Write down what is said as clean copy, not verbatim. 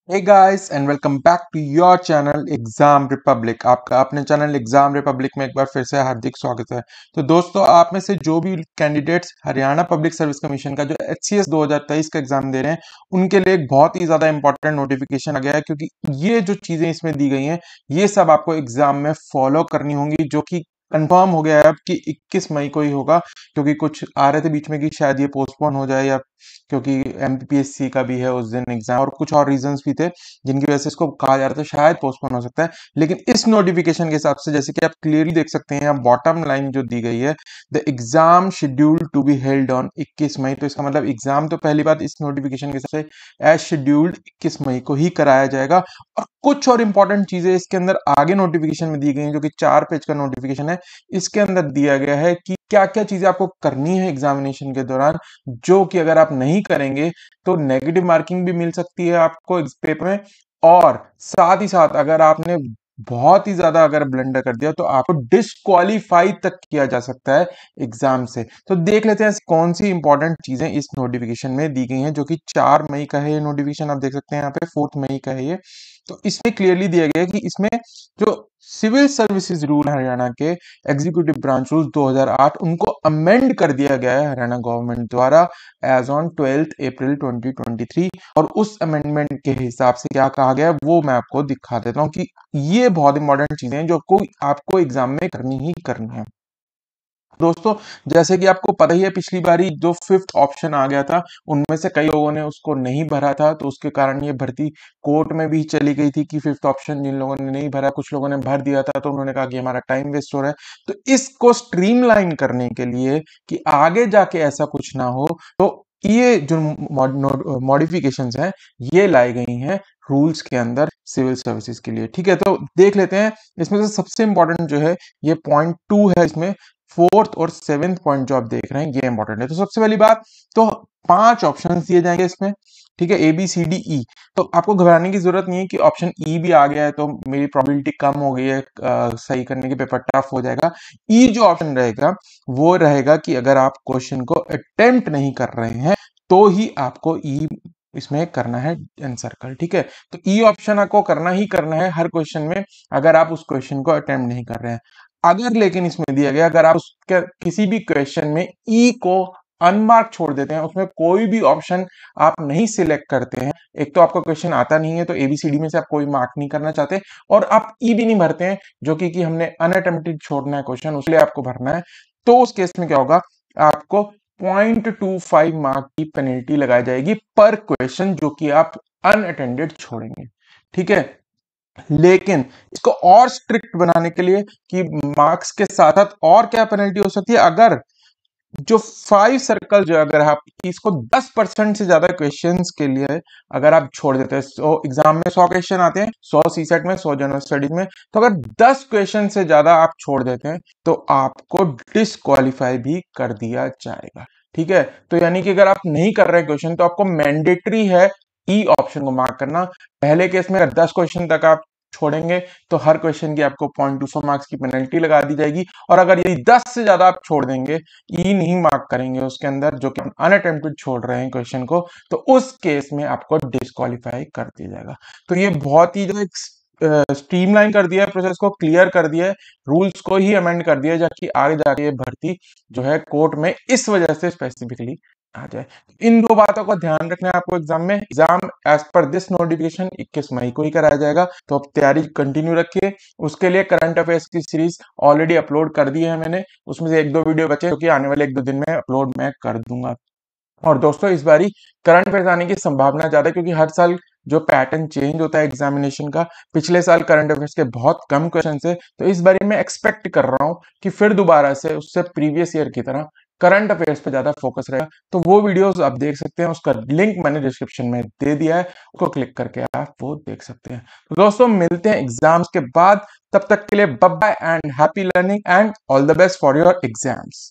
Hey guys and welcome back to your channel exam republic. आपका अपने channel exam Republic में एक बार फिर से हार्दिक स्वागत है। तो दोस्तों, आप में से जो भी candidates Haryana public service commission का जो HCS 2023 का एग्जाम दे रहे हैं, उनके लिए एक बहुत ही ज्यादा इंपॉर्टेंट नोटिफिकेशन आ गया है, क्योंकि ये जो चीजें इसमें दी गई हैं ये सब आपको एग्जाम में फॉलो करनी होंगी, जो कि कंफर्म हो गया है अब कि 21 मई को ही होगा। क्योंकि कुछ आ रहे थे बीच में कि शायद ये पोस्टपोन हो जाए, या क्योंकि MPPSC का भी है उस दिन एग्जाम, और कुछ और रीजंस भी थे जिनकी वजह से इसको कहा जा रहा था शायद पोस्टपोन हो सकता है। लेकिन इस नोटिफिकेशन के हिसाब से, जैसे कि आप क्लियरली देख सकते हैं, यहाँ बॉटम लाइन जो दी गई है, the exam schedule to be held on 21 May. तो इसका मतलब एग्जाम तो पहली बात इस नोटिफिकेशन के हिसाब से एज शेड्यूल्ड 21 मई को ही कराया जाएगा। और कुछ और इंपॉर्टेंट चीजें इसके अंदर आगे नोटिफिकेशन में दी गई हैं, जो कि 4 पेज का नोटिफिकेशन है। इसके अंदर दिया गया है कि क्या क्या चीजें आपको करनी है एग्जामिनेशन के दौरान, जो कि अगर आप नहीं करेंगे तो नेगेटिव मार्किंग भी मिल सकती है आपको इस पेपर में। और साथ ही साथ अगर आपने बहुत ही ज्यादा अगर ब्लंडर कर दिया तो आपको डिस्क्वालीफाई तक किया जा सकता है एग्जाम से। तो देख लेते हैं कौन सी इंपॉर्टेंट चीजें इस नोटिफिकेशन में दी गई हैं, जो कि 4 मई का है ये नोटिफिकेशन। आप देख सकते हैं यहाँ पे 4 मई का है ये। तो इसमें क्लियरली दिया गया है कि इसमें जो सिविल सर्विसेज रूल है हरियाणा के, एग्जीक्यूटिव ब्रांच रूल 2008, उनको अमेंड कर दिया गया है हरियाणा गवर्नमेंट द्वारा एज ऑन 12 अप्रैल 2023। और उस अमेंडमेंट के हिसाब से क्या कहा गया है वो मैं आपको दिखा देता हूँ कि ये बहुत इंपॉर्टेंट चीजें हैं जो आपको एग्जाम में करनी ही करनी है। दोस्तों, जैसे कि आपको पता ही है, पिछली बारी जो फिफ्थ ऑप्शन आ गया था, उनमें से कई लोगों ने उसको नहीं भरा था, तो उसके कारण ये भर्ती कोर्ट में भी चली गई थी कि फिफ्थ ऑप्शन जिन लोगों ने नहीं भरा, कुछ लोगों ने भर दिया था, तो उन्होंने कहा कि हमारा टाइम वेस्ट हो रहा है। तो इसको स्ट्रीमलाइन करने के लिए कि आगे जाके ऐसा कुछ ना हो, तो ये जो मॉडिफिकेशंस हैं ये लाई गई हैं रूल्स के अंदर सिविल सर्विसेज के लिए। ठीक है, तो देख लेते हैं। इसमें से सबसे इंपॉर्टेंट जो है ये पॉइंट 2 है, इसमें फोर्थ और सेवेंथ पॉइंट जो आप देख रहे हैं ये इंपॉर्टेंट है। तो सबसे पहली बात, तो 5 ऑप्शन दिए जाएंगे इसमें। ठीक है, ABCDE। तो आपको घबराने की जरूरत नहीं है कि ऑप्शन ई भी आ गया है तो मेरी प्रोबेबिलिटी कम हो गई है सही करने की, पेपर टफ हो जाएगा। ई जो ऑप्शन रहेगा वो रहेगा कि अगर आप क्वेश्चन को अटेम्प्ट नहीं कर रहे हैं तो ही आपको ई इसमें करना है एनसर्कल। ठीक है, तो ई ऑप्शन आपको करना ही करना है हर क्वेश्चन में, अगर आप उस क्वेश्चन को अटेम्प्ट नहीं कर रहे हैं। अगर लेकिन इसमें दिया गया, अगर आप उसके किसी भी क्वेश्चन में ई को अनमार्क छोड़ देते हैं, उसमें कोई भी ऑप्शन आप नहीं सिलेक्ट करते हैं, एक तो आपका क्वेश्चन आता नहीं है तो ABCD में से आप कोई मार्क नहीं करना चाहते, और आप ई भी नहीं भरते हैं, जो कि हमने अनअटेम्प्टेड छोड़ना है क्वेश्चन, उसके लिए आपको भरना है, तो उस केस में क्या होगा, आपको 0.25 मार्क की पेनल्टी लगाई जाएगी पर क्वेश्चन जो कि आप अनअटेंडेड छोड़ेंगे। ठीक है, लेकिन इसको और स्ट्रिक्ट बनाने के लिए कि मार्क्स के साथ साथ और क्या पेनल्टी हो सकती है, अगर जो 5 सर्कल जो अगर आप इसको 10% से ज्यादा क्वेश्चंस के लिए अगर आप छोड़ देते हैं, तो एग्जाम में 100 क्वेश्चन आते हैं, 100 सीसेट में, 100 जनरल स्टडीज में, तो अगर 10 क्वेश्चन से ज्यादा आप छोड़ देते हैं तो आपको डिसक्वालीफाई भी कर दिया जाएगा। ठीक है, तो यानी कि अगर आप नहीं कर रहे क्वेश्चन तो आपको मैंडेटरी है ई ऑप्शन को मार्क करना। पहले केस में अगर 10 क्वेश्चन तक आप छोड़ेंगे तो हर क्वेश्चन की आपको 0.25 मार्क्स की पेनल्टी लगा दी जाएगी, और अगर यदि 10 से ज्यादा आप छोड़ देंगे, ई नहीं मार्क करेंगे उसके अंदर, जो कि अनअटेम्प्टेड छोड़ रहे हैं क्वेश्चन को, तो उस केस में आपको डिस्क्वालीफाई कर दिया जाएगा। तो ये बहुत ही जो स्ट्रीमलाइन कर दिया है, प्रोसेस को क्लियर कर दिया है, रूल्स को ही अमेंड कर दिया है, जाकि आगे जाके ये भर्ती जो है कोर्ट में इस वजह से स्पेसिफिकली आ जाए। इन दो बातों का ध्यान रखना है आपको एग्जाम में। Exam as per this notification 21 मई को ही कराया जाएगा, तो अब तैयारी कंटिन्यू रखिए। उसके लिए करंट अफेयर्स की सीरीज ऑलरेडी अपलोड कर दी है मैंने, उसमें से 1-2 वीडियो बचे जो कि आने वाले 1-2 दिन में अपलोड मैं कर दूंगा। और दोस्तों, इस बारी करंट अफेयर्स आने की संभावना ज्यादा है, क्योंकि हर साल जो पैटर्न चेंज होता है एग्जामिनेशन का, पिछले साल करंट अफेयर्स के बहुत कम क्वेश्चन थे, तो इस बारी मैं एक्सपेक्ट कर रहा हूं कि फिर दोबारा से उससे प्रीवियस ईयर की तरह करंट अफेयर्स पे ज्यादा फोकस रहेगा। तो वो वीडियोस आप देख सकते हैं, उसका लिंक मैंने डिस्क्रिप्शन में दे दिया है, उसको क्लिक करके आप वो देख सकते हैं। तो दोस्तों, मिलते हैं एग्जाम्स के बाद, तब तक के लिए bye bye and happy learning and all the best for your exams.